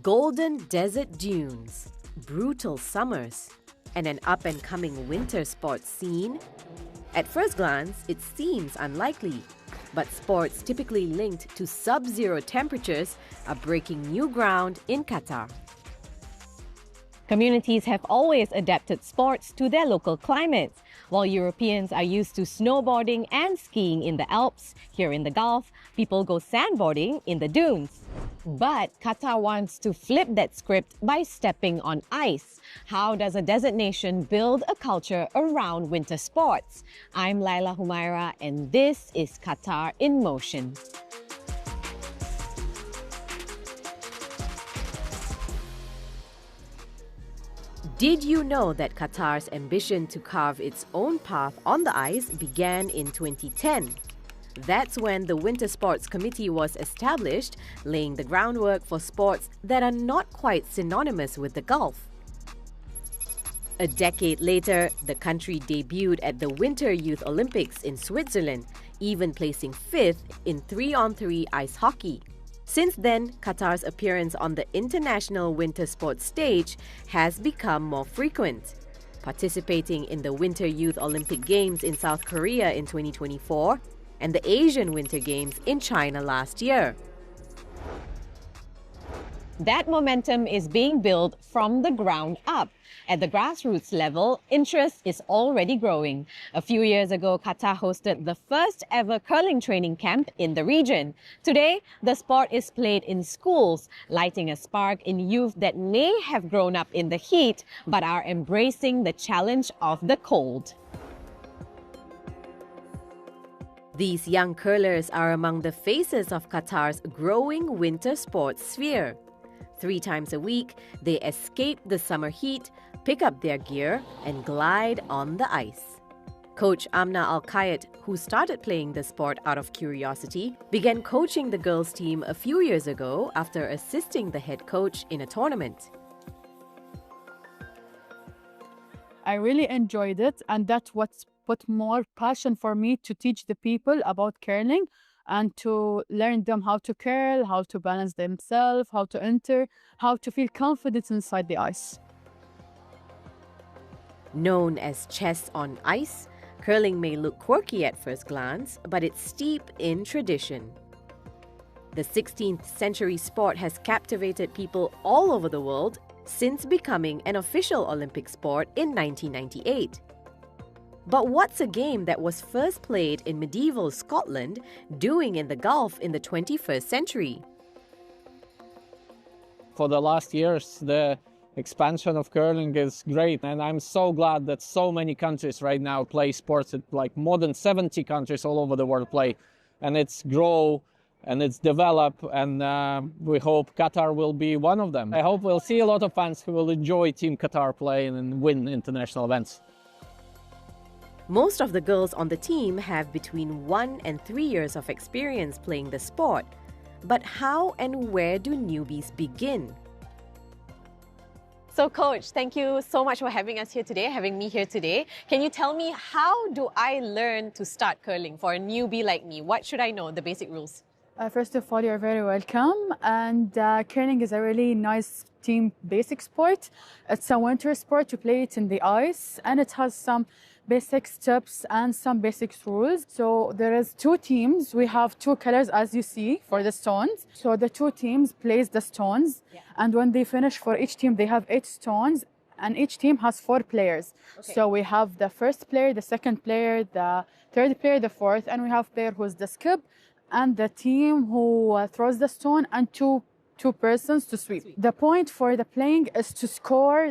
golden desert dunes, brutal summers, and an up-and-coming winter sports scene? At first glance, it seems unlikely, but sports typically linked to sub-zero temperatures are breaking new ground in Qatar. Communities have always adapted sports to their local climates. While Europeans are used to snowboarding and skiing in the Alps, here in the Gulf, people go sandboarding in the dunes. But Qatar wants to flip that script by stepping on ice. How does a desert nation build a culture around winter sports? I'm Laila Humaira, and this is Qatar in Motion. Did you know that Qatar's ambition to carve its own path on the ice began in 2010? That's when the Winter Sports Committee was established, laying the groundwork for sports that are not quite synonymous with the Gulf. A decade later, the country debuted at the Winter Youth Olympics in Switzerland, even placing 5th in 3-on-3 ice hockey. Since then, Qatar's appearance on the international winter sports stage has become more frequent, participating in the Winter Youth Olympic Games in South Korea in 2024 and the Asian Winter Games in China last year. That momentum is being built from the ground up. At the grassroots level, interest is already growing. A few years ago, Qatar hosted the first ever curling training camp in the region. Today, the sport is played in schools, lighting a spark in youth that may have grown up in the heat, but are embracing the challenge of the cold. These young curlers are among the faces of Qatar's growing winter sports sphere. 3 times a week, they escape the summer heat, pick up their gear, and glide on the ice. Coach Amna Al-Kayat, who started playing the sport out of curiosity, began coaching the girls' team a few years ago after assisting the head coach in a tournament. I really enjoyed it, and that's what's put more passion for me to teach the people about curling and to learn them how to curl, how to balance themselves, how to enter, how to feel confident inside the ice. Known as chess on ice, curling may look quirky at first glance, but it's steeped in tradition. The 16th century sport has captivated people all over the world since becoming an official Olympic sport in 1998. But what's a game that was first played in medieval Scotland doing in the Gulf in the 21st century? For the last years, the expansion of curling is great, and I'm so glad that so many countries right now play sports. Like more than 70 countries all over the world play, and it's grow and it's develop, and we hope Qatar will be one of them. I hope we'll see a lot of fans who will enjoy Team Qatar playing and win international events. Most of the girls on the team have between 1 and 3 years of experience playing the sport. But how and where do newbies begin? So Coach, thank you so much for having us here today, having me here today. Can you tell me, how do I learn to start curling for a newbie like me? What should I know, the basic rules? First of all, you're very welcome. And curling is a really nice team basic sport. It's a winter sport. You play it in the ice, and it has some basic steps and some basic rules. So there is 2 teams. We have 2 colors, as you see, for the stones. So the 2 teams place the stones, and when they finish, for each team they have 8 stones, and each team has 4 players. Okay. So we have the first player, the second player, the third player, the fourth, and we have player who's the skip, and the team who throws the stone, and two persons to sweep. The point for the playing is to score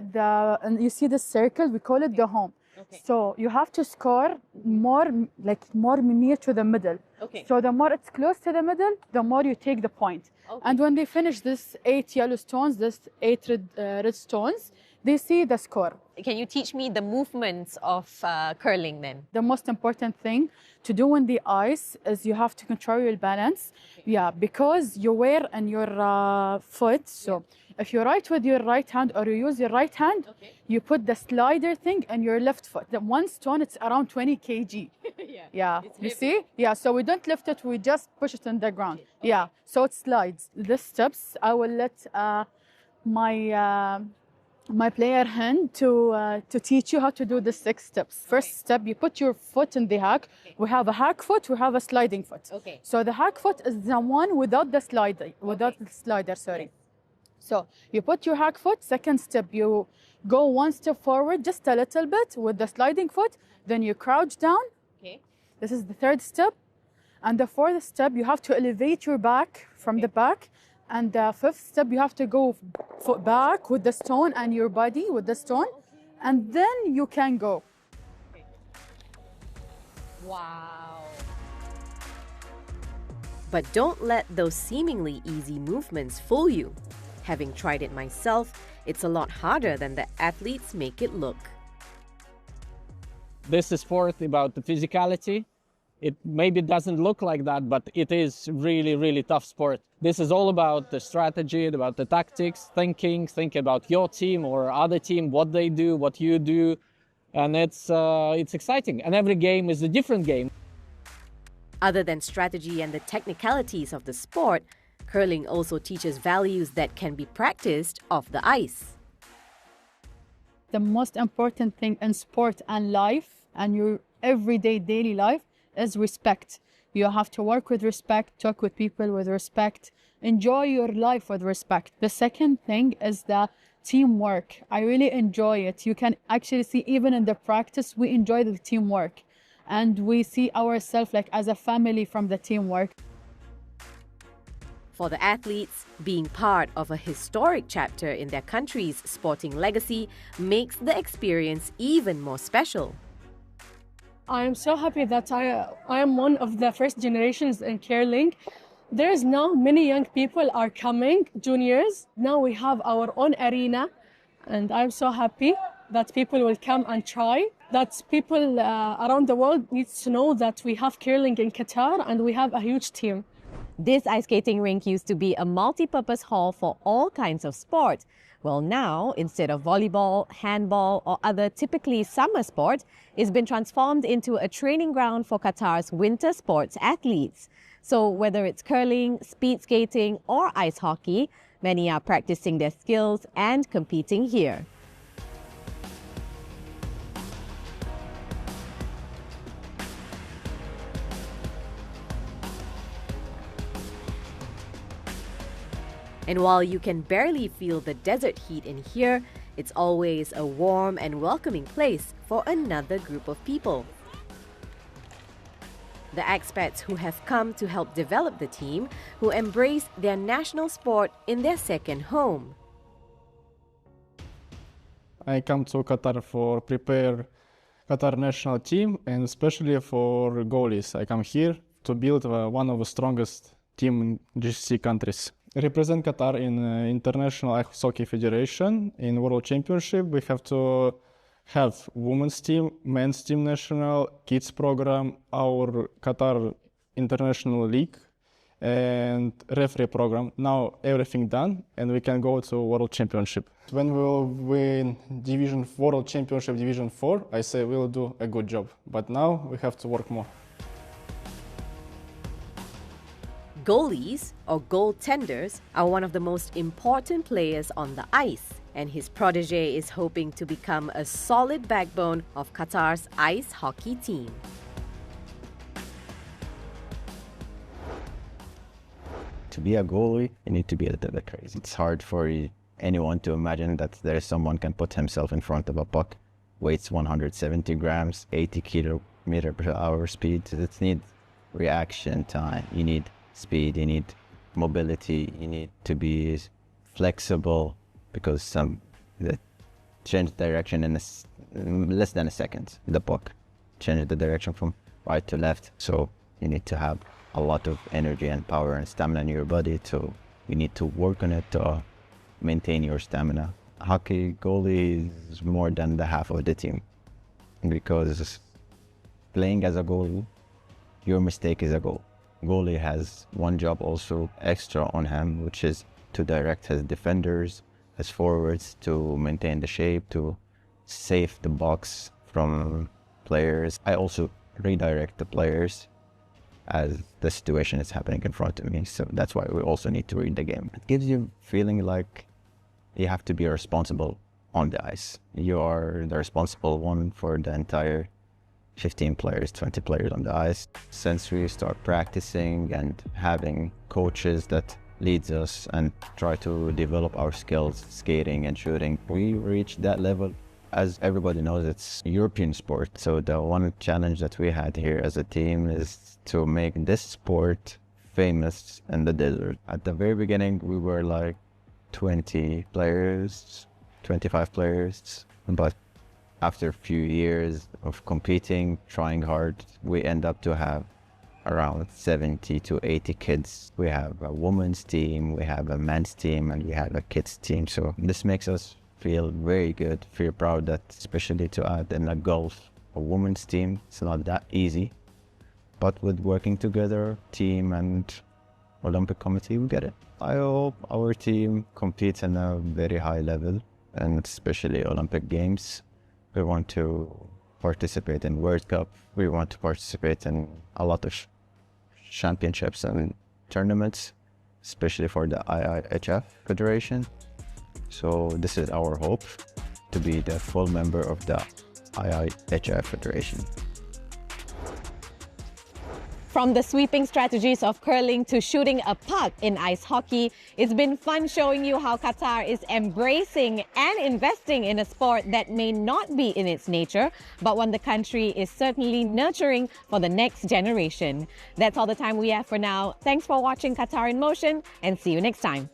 and you see the circle, we call it the home. Okay. So you have to score more near to the middle. Okay. So the more it's close to the middle, the more you take the point. Okay. And when they finish this 8 yellow stones, this 8 red stones, they see the score. Can you teach me the movements of curling then? The most important thing to do on the ice is you have to control your balance. Okay. Yeah, because you wear on your foot. So if you write with your right hand or you use your right hand, okay, you put the slider thing on your left foot. The one stone, it's around 20 kg. Yeah. You see? Yeah, so we don't lift it, we just push it on the ground. Okay. Yeah, so it slides. The steps, I will let my player hand to teach you how to do the 6 steps. First step, you put your foot in the hack. We have a hack foot, we have a sliding foot. Okay. So the hack foot is the one without the slider, sorry. So you put your hack foot. Second step, you go 1 step forward, just a little bit with the sliding foot. Then you crouch down. Okay. This is the 3rd step. And the 4th step, you have to elevate your back from the back. And the 5th step, you have to go back with the stone and your body with the stone. And then you can go. Wow. But don't let those seemingly easy movements fool you. Having tried it myself, it's a lot harder than the athletes make it look. This is sport about the physicality. It maybe doesn't look like that, but it is really, really tough sport. This is all about the strategy, about the tactics, thinking about your team or other team, what they do, what you do. And it's exciting. And every game is a different game. Other than strategy and the technicalities of the sport, curling also teaches values that can be practiced off the ice. The most important thing in sport and life and your everyday daily life is respect. You have to work with respect, talk with people with respect, enjoy your life with respect. The second thing is the teamwork. I really enjoy it. You can actually see even in the practice, we enjoy the teamwork and we see ourselves like as a family from the teamwork. For the athletes, being part of a historic chapter in their country's sporting legacy makes the experience even more special. I am so happy that I am one of the first generations in curling. There's now many young people are coming, juniors. Now we have our own arena, and I'm so happy that people will come and try. That people around the world need to know that we have curling in Qatar and we have a huge team. This ice skating rink used to be a multi-purpose hall for all kinds of sport. Well, now, instead of volleyball, handball, or other typically summer sports, it's been transformed into a training ground for Qatar's winter sports athletes. So whether it's curling, speed skating, or ice hockey, many are practicing their skills and competing here. And while you can barely feel the desert heat in here, it's always a warm and welcoming place for another group of people. The expats who have come to help develop the team, who embrace their national sport in their second home. I come to Qatar for prepare Qatar national team and especially for goalies. I come here to build one of the strongest team in GCC countries. I represent Qatar in International Ice Hockey Federation. In World Championship, we have to have women's team, men's team national, kids program, our Qatar International League, and referee program. Now everything done, and we can go to World Championship. When we will win World Championship Division 4, I say we'll do a good job. But now we have to work more. Goalies, or goaltenders, are one of the most important players on the ice, and his protege is hoping to become a solid backbone of Qatar's ice hockey team. To be a goalie, you need to be a little bit crazy. It's hard for anyone to imagine that there is someone can put himself in front of a puck, weighs 170 grams, 80 kilometer per hour speed. It needs reaction time. You need speed, you need mobility, you need to be flexible because the change direction in less than a second. The puck change the direction from right to left. So you need to have a lot of energy and power and stamina in your body. So you need to work on it to maintain your stamina. Hockey goalie is more than the half of the team because playing as a goalie, your mistake is a goal. Goalie has one job also extra on him, which is to direct his defenders, his forwards, to maintain the shape, to save the box from players. I also redirect the players as the situation is happening in front of me. So that's why we also need to read the game. It gives you feeling like you have to be responsible on the ice. You are the responsible one for the entire 15 players, 20 players on the ice. Since we start practicing and having coaches that leads us and try to develop our skills, skating and shooting, we reached that level. As everybody knows, it's European sport. So the one challenge that we had here as a team is to make this sport famous in the desert. At the very beginning, we were like 20 players, 25 players, but after a few years of competing, trying hard, we end up to have around 70 to 80 kids. We have a women's team, we have a men's team, and we have a kids team. So this makes us feel very good, feel proud that, especially to add in a golf, a women's team, it's not that easy. But with working together, team and Olympic committee, we get it. I hope our team competes in a very high level, and especially Olympic Games. We want to participate in World Cup. We want to participate in a lot of championships and tournaments, especially for the IIHF Federation. So this is our hope, to be the full member of the IIHF Federation. From the sweeping strategies of curling to shooting a puck in ice hockey, it's been fun showing you how Qatar is embracing and investing in a sport that may not be in its nature, but one the country is certainly nurturing for the next generation. That's all the time we have for now. Thanks for watching Qatar in Motion, and see you next time.